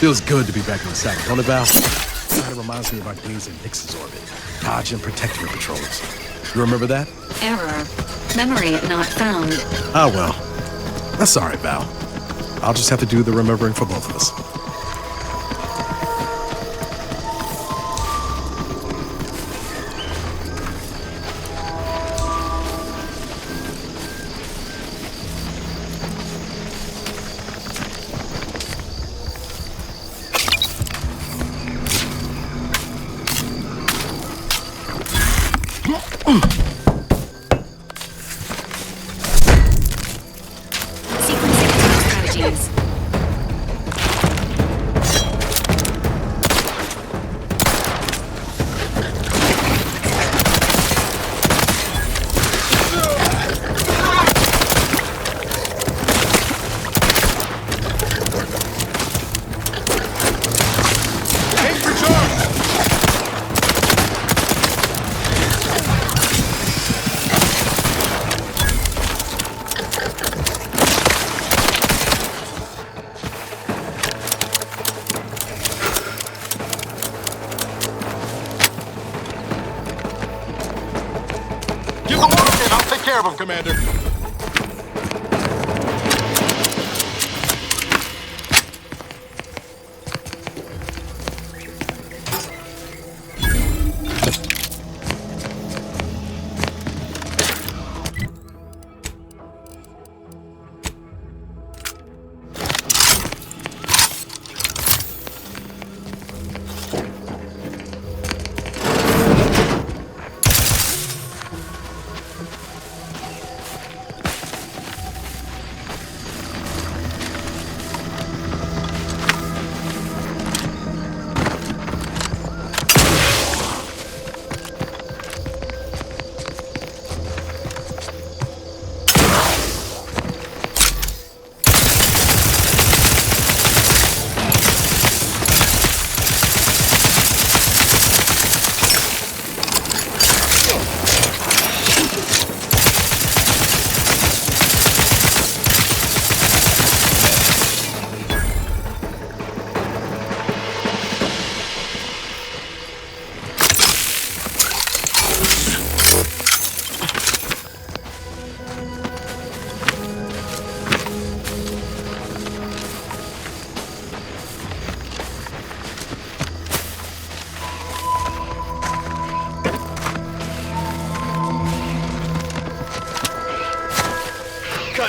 Feels good to be back in the saddle, don't it, Val? Kind of reminds me of our days in Nix's orbit. Dodge and protect your patrols. You remember that? Error. Memory not found. Ah, well. That's all right, Val. I'll just have to do the remembering for both of us. Commander.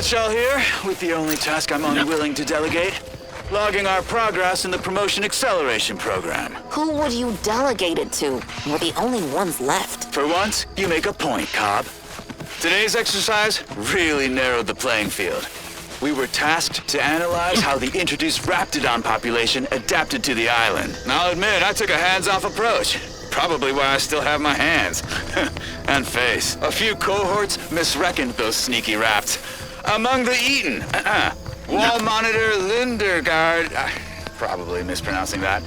Shell here, with the only task I'm unwilling to delegate. Logging our progress in the Promotion Acceleration Program. Who would you delegate it to? We're the only ones left. For once, you make a point, Cobb. Today's exercise really narrowed the playing field. We were tasked to analyze how the introduced Raptidon population adapted to the island. And I'll admit, I took a hands-off approach. Probably why I still have my hands. And face. A few cohorts misreckoned those sneaky raps. Among the Eaton, Wall Monitor Lindergaard, probably mispronouncing that.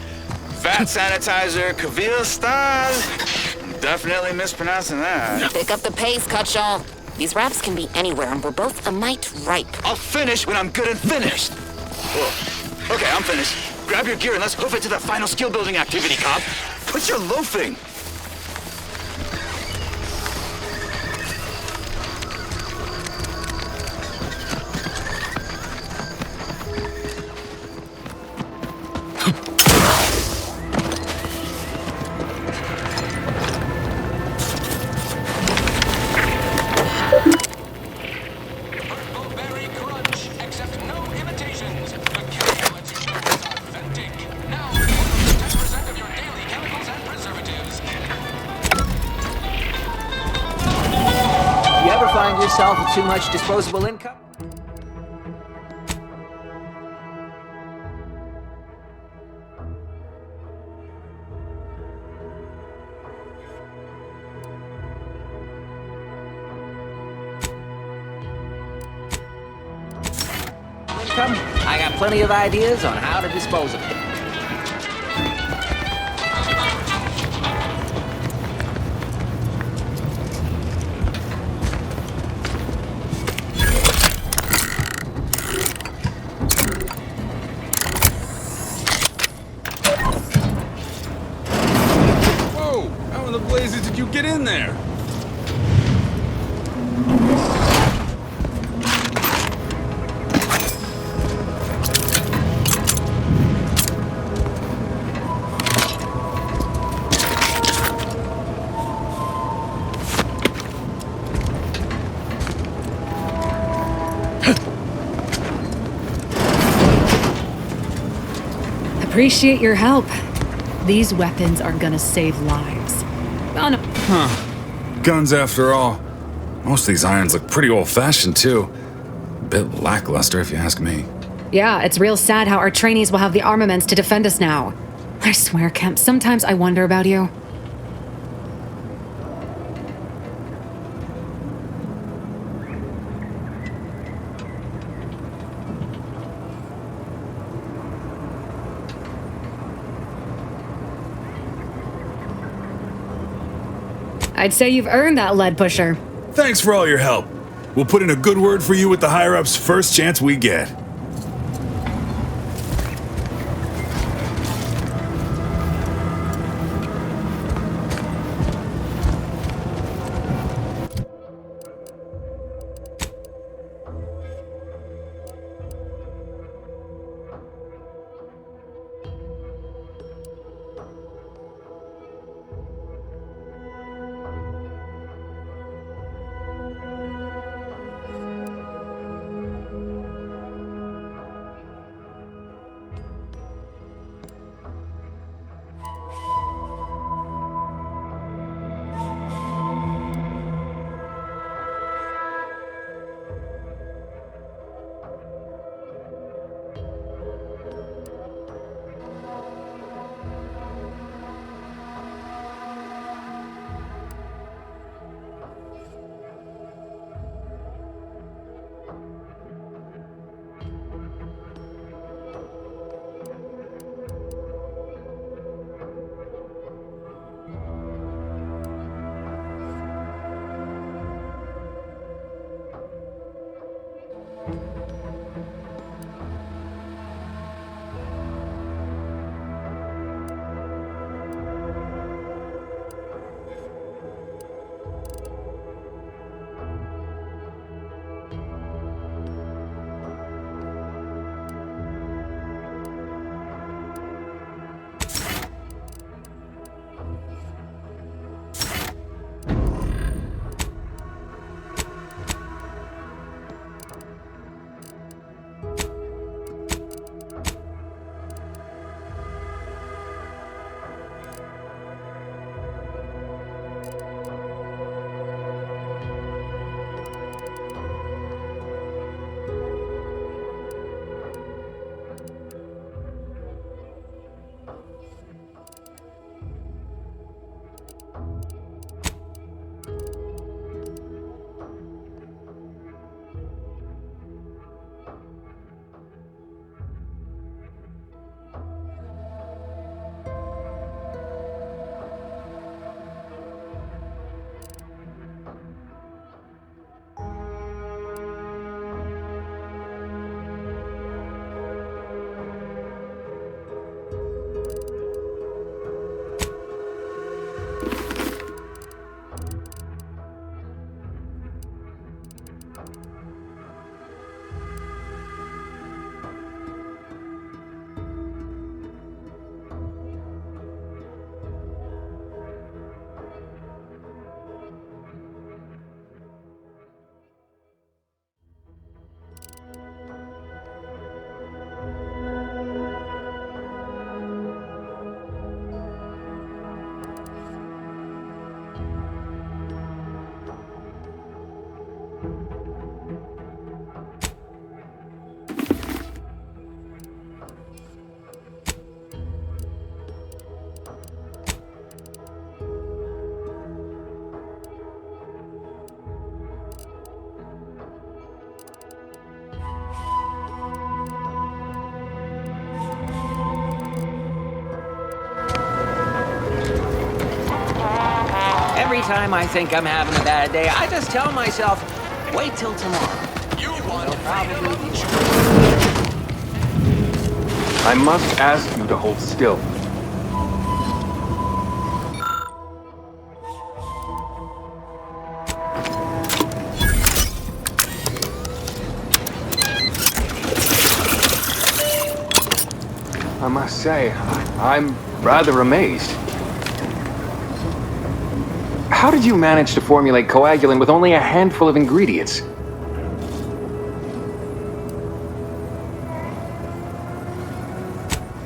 Vat Sanitizer Kavil Staz, definitely mispronouncing that. Pick up the pace, Cutshaw. These raps can be anywhere, and we're both a mite ripe. I'll finish when I'm good and finished. Whoa. Okay, I'm finished. Grab your gear and let's hoof it to the final skill-building activity, Cobb. Quit your loafing. yourself with too much disposable income? I got plenty of ideas on how to dispose of it. Whoa! How in the blazes did you get in there? Appreciate your help. These weapons are gonna save lives. Oh no. Guns after all. Most of these irons look pretty old-fashioned, too. A bit lackluster, if you ask me. Yeah, it's real sad how our trainees will have the armaments to defend us now. I swear, Kemp, sometimes I wonder about you. I'd say you've earned that lead pusher. Thanks for all your help. We'll put in a good word for you with the higher-ups first chance we get. Every time I think I'm having a bad day, I just tell myself, wait till tomorrow. You'll probably be I must ask you to hold still. I must say, I'm rather amazed. How did you manage to formulate coagulant with only a handful of ingredients?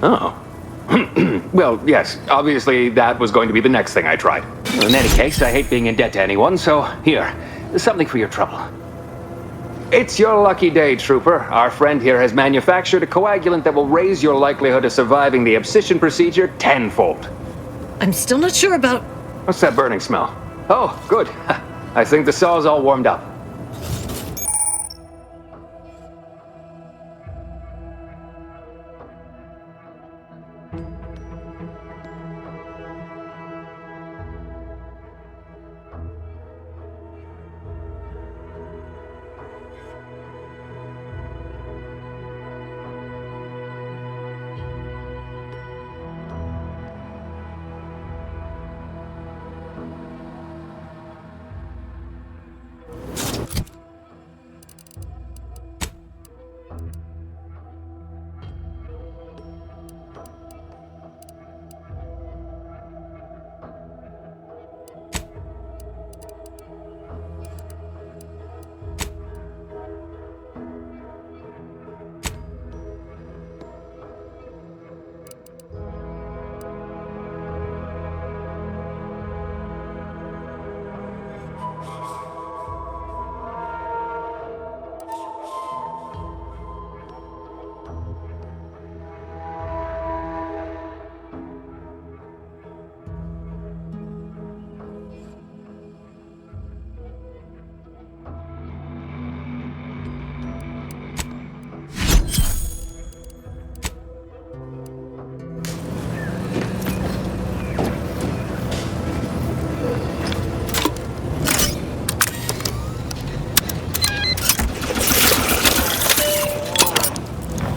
Oh. Well, yes, obviously that was going to be the next thing I tried. In any case, I hate being in debt to anyone, so here, something for your trouble. It's your lucky day, Trooper. Our friend here has manufactured a coagulant that will raise your likelihood of surviving the abscission procedure tenfold. I'm still not sure about... What's that burning smell? Oh, good. I think the saw's all warmed up.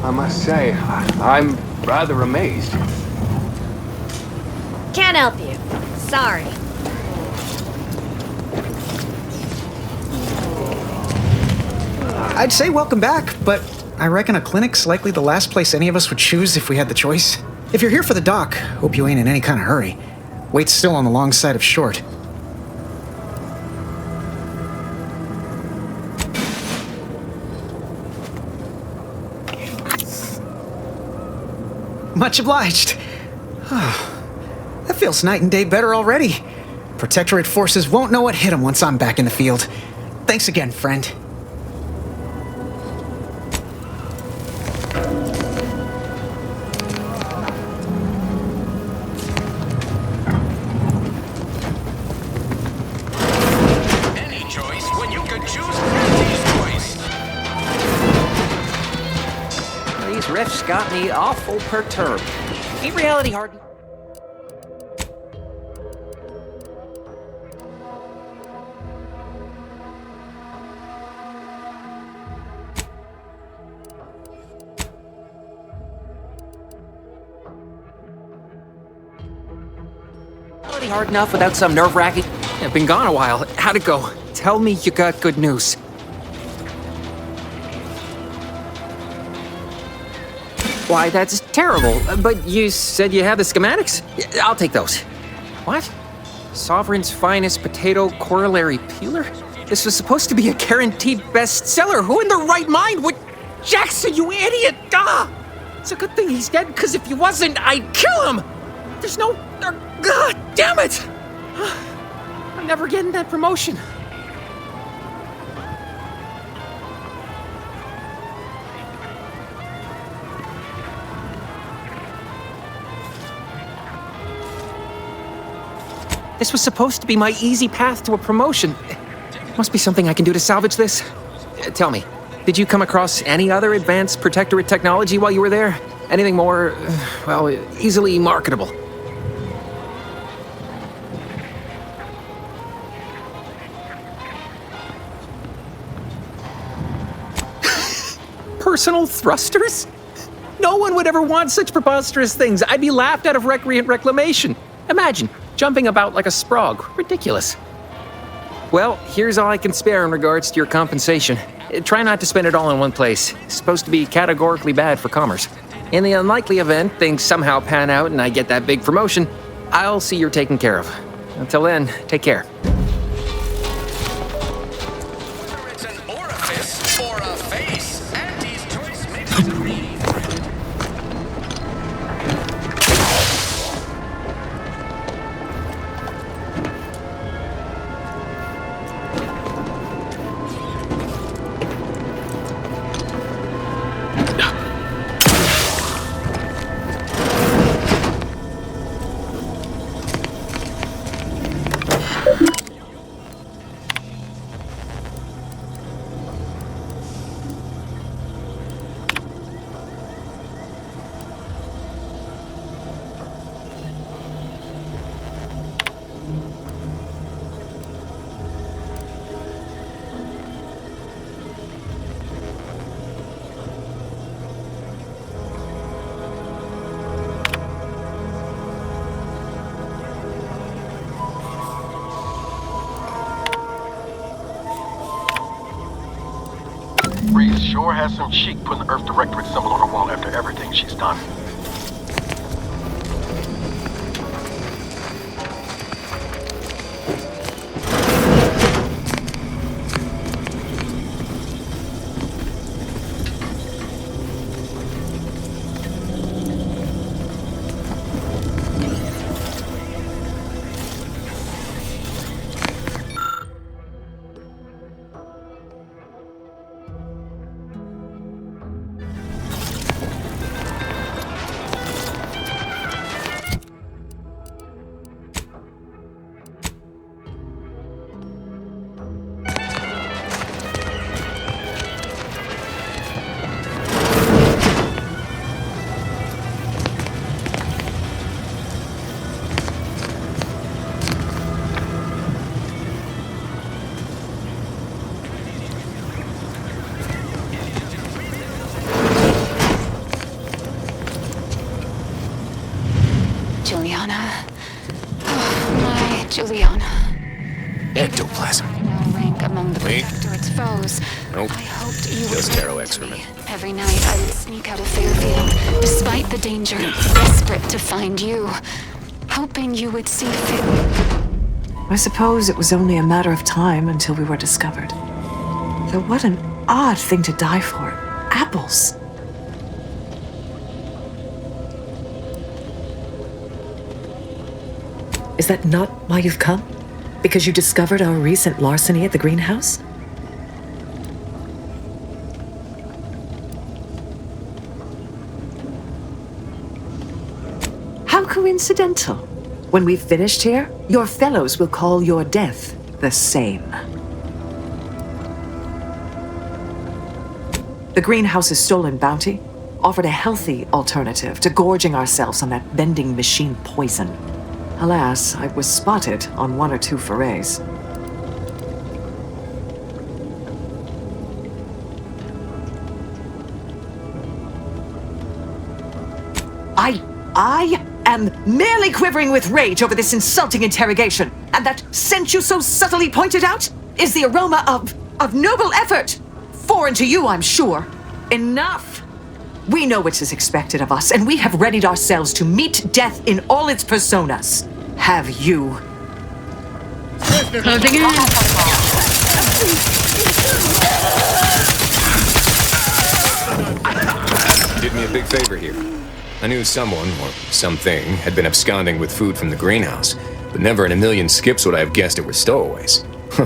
I must say, I'm rather amazed. Can't help you. Sorry. I'd say welcome back, but I reckon a clinic's likely the last place any of us would choose if we had the choice. If you're here for the doc, hope you ain't in any kind of hurry. Wait's still on the long side of short. Much obliged. That feels night and day better already. Protectorate forces won't know what hit them once I'm back in the field. Thanks again, friend. Any choice when you could choose Patty's choice. These riffs got me awful perturbed. Ain't reality hard? Reality hard enough without some nerve-wracking? I've been gone a while. How'd it go? Tell me you got good news. Why, that's terrible. But you said you had the schematics? I'll take those. What? Sovereign's finest potato corollary peeler? This was supposed to be a guaranteed bestseller. Who in their right mind would... Jackson, you idiot! Ah! It's a good thing he's dead, because if he wasn't, I'd kill him! There's no... God damn it! I'm never getting that promotion. This was supposed to be my easy path to a promotion. Must be something I can do to salvage this. Tell me, did you come across any other advanced protectorate technology while you were there? Anything more, well, easily marketable? personal thrusters? No one would ever want such preposterous things. I'd be laughed out of recreant reclamation. Imagine, jumping about like a sprog. Ridiculous. Well, here's all I can spare in regards to your compensation. Try not to spend it all in one place. It's supposed to be categorically bad for commerce. In the unlikely event things somehow pan out and I get that big promotion, I'll see you're taken care of. Until then, take care. It's an orifice or a face. Andy's choice makes it green. Reese sure has some chic putting the Earth Directorate symbol on her wall after everything she's done. Juliana. Oh, my Juliana. Ectoplasm. No rank among the Wait. Protectorate's foes. Nope. I hoped you Just would Taro listen to excrement. me. Every night I would sneak out of Fairfield, despite the danger, desperate to find you, hoping you would see fit. I suppose it was only a matter of time until we were discovered. Though what an odd thing to die for. Apples. Is that not why you've come? Because you discovered our recent larceny at the greenhouse? How coincidental. When we've finished here, your fellows will call your death the same. The greenhouse's stolen bounty offered a healthy alternative to gorging ourselves on that vending machine poison. Alas, I was spotted on one or two forays. I am merely quivering with rage over this insulting interrogation, and that scent you so subtly pointed out is the aroma of noble effort. Foreign to you, I'm sure. Enough! We know what is expected of us, and we have readied ourselves to meet death in all its personas. Have you? Closing in. Did me a big favor here. I knew someone, or something, had been absconding with food from the greenhouse, but never in a million skips would I have guessed it were stowaways. Huh.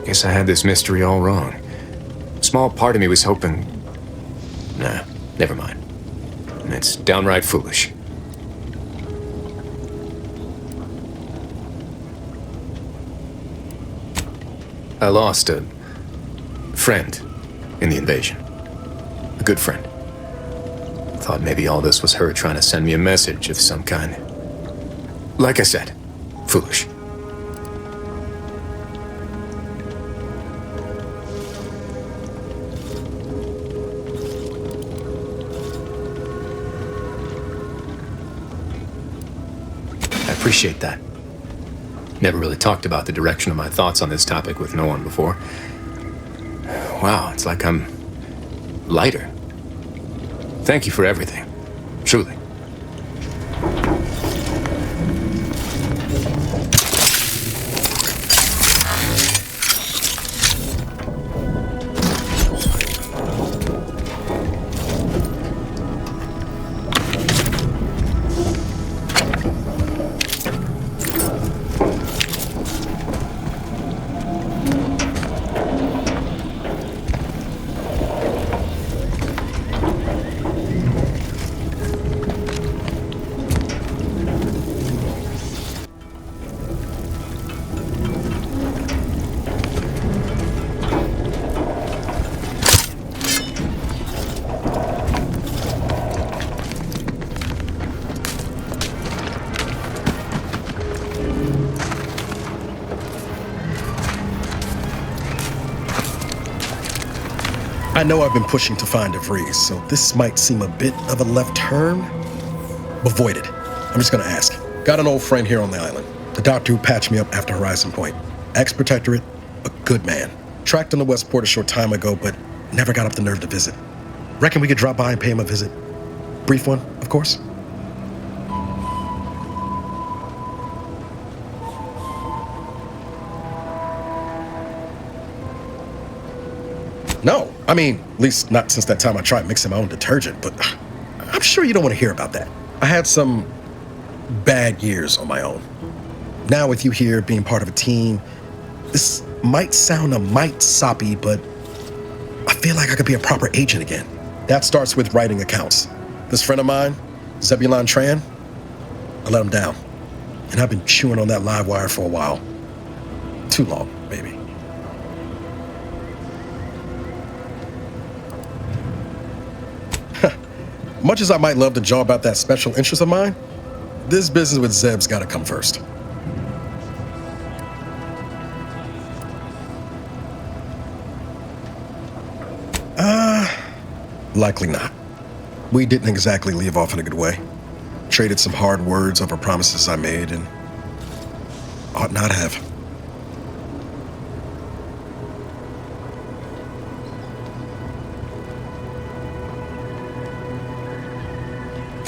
Guess I had this mystery all wrong. A small part of me was hoping... Nah, never mind. It's downright foolish. I lost a friend in the invasion. A good friend. Thought maybe all this was her trying to send me a message of some kind. Like I said, foolish. appreciate that. Never really talked about the direction of my thoughts on this topic with no one before. Wow, it's like I'm lighter. Thank you for everything. Truly. I know I've been pushing to find a freeze, so this might seem a bit of a left turn. Avoid it. I'm just gonna ask. Got an old friend here on the island. The doctor who patched me up after Horizon Point. Ex-protectorate, a good man. Tracked on the Westport a short time ago, but never got up the nerve to visit. Reckon we could drop by and pay him a visit. Brief one, of course. No, I mean, at least not since that time I tried mixing my own detergent, but I'm sure you don't want to hear about that. I had some bad years on my own. Now with you here being part of a team, this might sound a mite soppy, but I feel like I could be a proper agent again. That starts with writing accounts. This friend of mine, Zebulon Tran, I let him down. And I've been chewing on that live wire for a while. Too long, maybe. Much as I might love to jaw about that special interest of mine, this business with Zeb's gotta come first. Likely not. We didn't exactly leave off in a good way. Traded some hard words over promises I made and ought not have.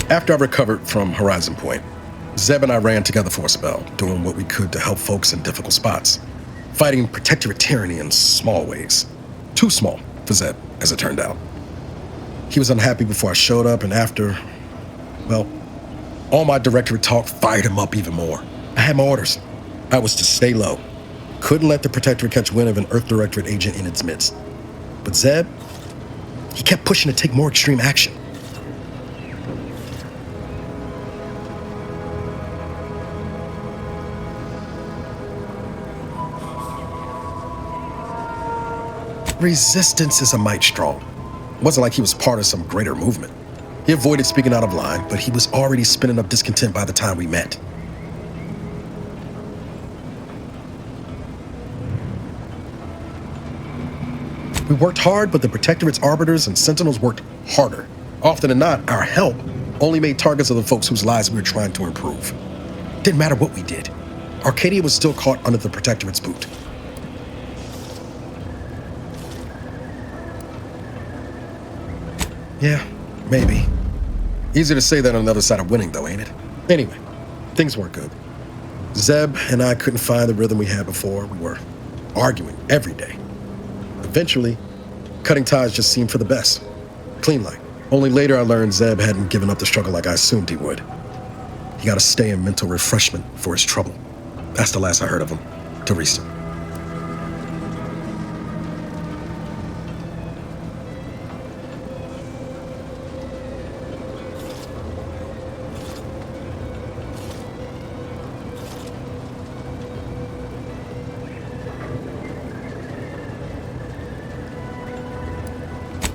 After I recovered from Horizon Point, Zeb and I ran together for a spell, doing what we could to help folks in difficult spots, fighting protectorate tyranny in small ways. Too small for Zeb, as it turned out. He was unhappy before I showed up, and after, well, all my directorate talk fired him up even more. I had my orders. I was to stay low. Couldn't let the protectorate catch wind of an Earth Directorate agent in its midst. But Zeb, he kept pushing to take more extreme action. Resistance is a mite strong. It wasn't like he was part of some greater movement. He avoided speaking out of line, but he was already spinning up discontent by the time we met. We worked hard, but the Protectorate's arbiters and sentinels worked harder. Often than not, our help only made targets of the folks whose lives we were trying to improve. Didn't matter what we did. Arcadia was still caught under the Protectorate's boot. Yeah, maybe. Easier to say that on the other side of winning, though, ain't it? Anyway, things weren't good. Zeb and I couldn't find the rhythm we had before. We were arguing every day. Eventually, cutting ties just seemed for the best. Clean like. Only later I learned Zeb hadn't given up the struggle like I assumed he would. He got to stay in mental refreshment for his trouble. That's the last I heard of him. Teresa.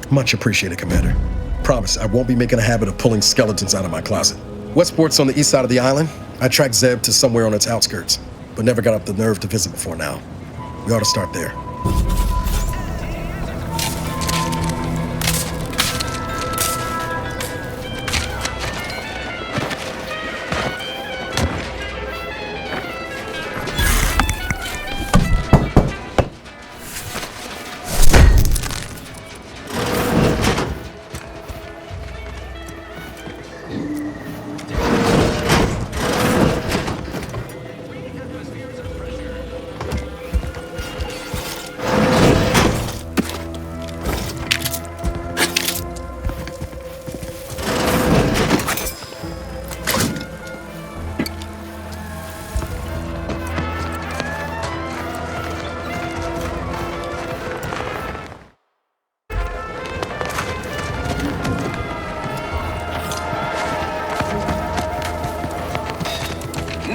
Much appreciated, Commander. Promise, I won't be making a habit of pulling skeletons out of my closet. Westport's on the east side of the island. I tracked Zeb to somewhere on its outskirts, but never got up the nerve to visit before now. We ought to start there.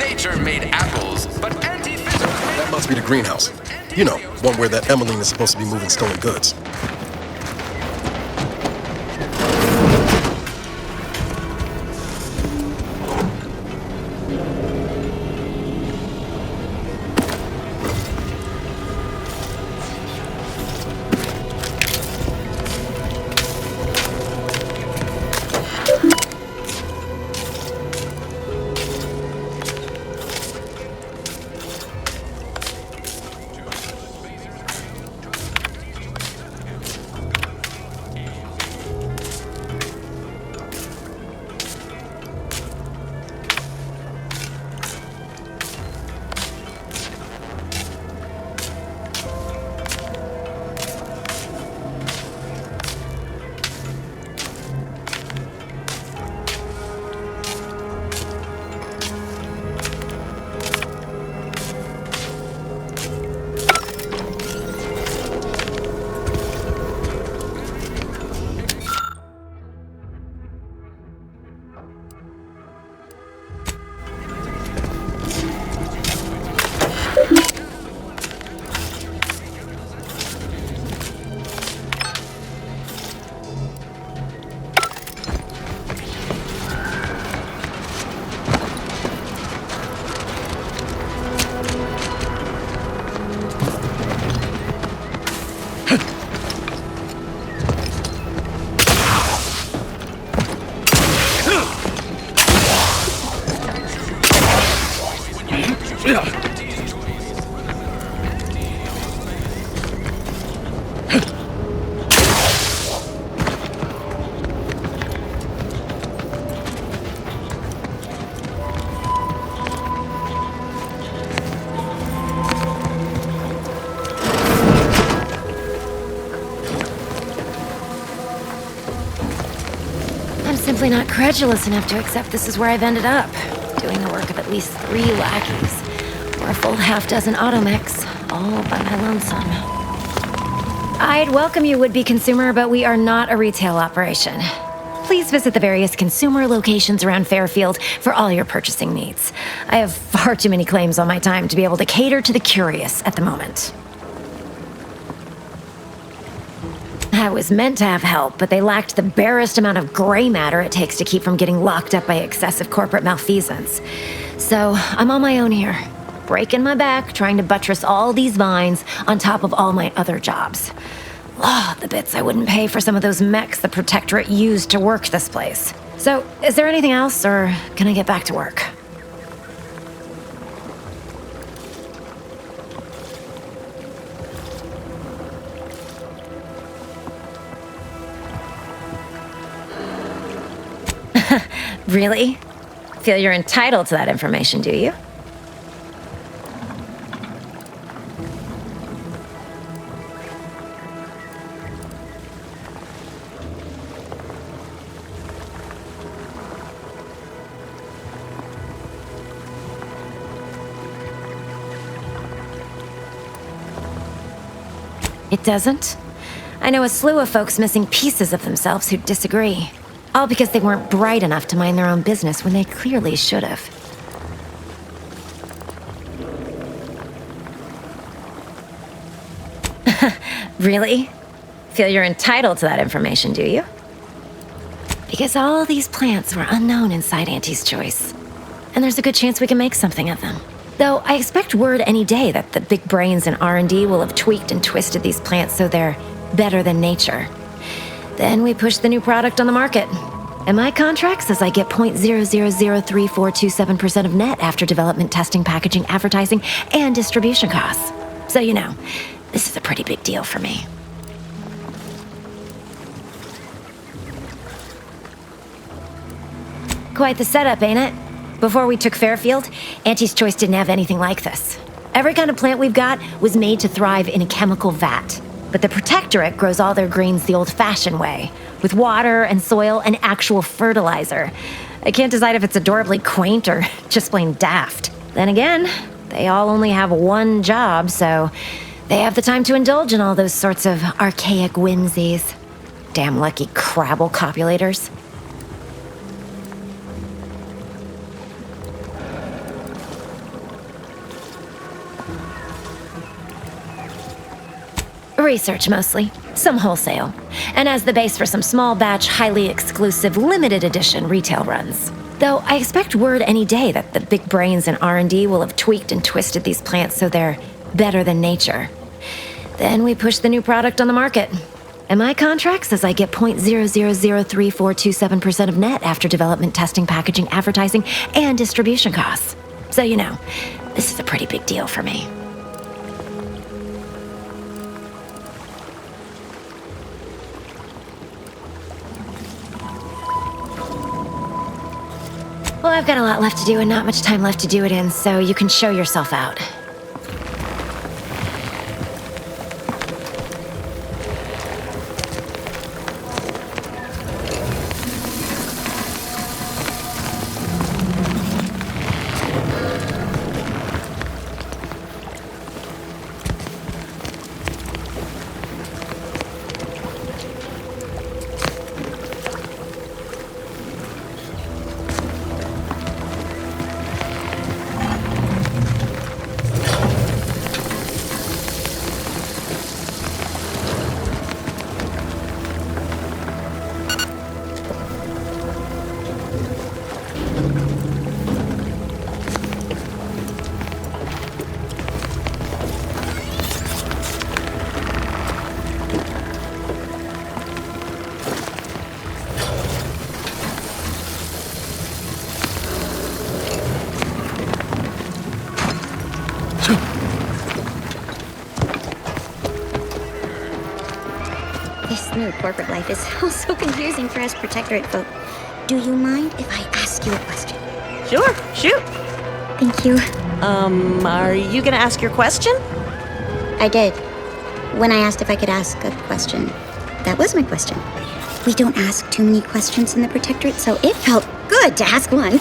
Nature made apples, but anti-physical... That must be the greenhouse. You know, one where that Emmeline is supposed to be moving stolen goods. Simply not credulous enough to accept this is where I've ended up, doing the work of at least 3 lackeys, or a full half-dozen automechs, all by my lonesome. I'd welcome you, would-be consumer, but we are not a retail operation. Please visit the various consumer locations around Fairfield for all your purchasing needs. I have far too many claims on my time to be able to cater to the curious at the moment. I was meant to have help, but they lacked the barest amount of gray matter it takes to keep from getting locked up by excessive corporate malfeasance. So I'm on my own here, breaking my back, trying to buttress all these vines on top of all my other jobs. Oh, the bits I wouldn't pay for some of those mechs the Protectorate used to work this place. So, is there anything else, or can I get back to work? Really? Feel you're entitled to that information, do you? It doesn't? I know a slew of folks missing pieces of themselves who disagree. All because they weren't bright enough to mind their own business when they clearly should have. Really? Feel you're entitled to that information, do you? Because all these plants were unknown inside Auntie's Choice. And there's a good chance we can make something of them. Though I expect word any day that the big brains in R&D will have tweaked and twisted these plants so they're better than nature. Then we push the new product on the market. And my contract says I get 0.0003427% of net after development, testing, packaging, advertising, and distribution costs. So you know, this is a pretty big deal for me. Quite the setup, ain't it? Before we took Fairfield, Auntie's Choice didn't have anything like this. Every kind of plant we've got was made to thrive in a chemical vat. But the Protectorate grows all their greens the old-fashioned way, with water and soil and actual fertilizer. I can't decide if it's adorably quaint or just plain daft. Then again, they all only have one job, so they have the time to indulge in all those sorts of archaic whimsies. Damn lucky Crabble copulators. Research mostly, some wholesale, and as the base for some small batch, highly exclusive, limited edition retail runs. Though I expect word any day that the big brains in R&D will have tweaked and twisted these plants so they're better than nature. Then we push the new product on the market. And my contract says I get 0.0003427% of net after development, testing, packaging, advertising, and distribution costs. So you know, this is a pretty big deal for me. Well, I've got a lot left to do and not much time left to do it in, so you can show yourself out. This new corporate life is all so confusing for us Protectorate folk. Do you mind if I ask you a question? Sure, shoot. Thank you. Are you gonna ask your question? I did. When I asked if I could ask a question, that was my question. We don't ask too many questions in the Protectorate, so it felt good to ask one.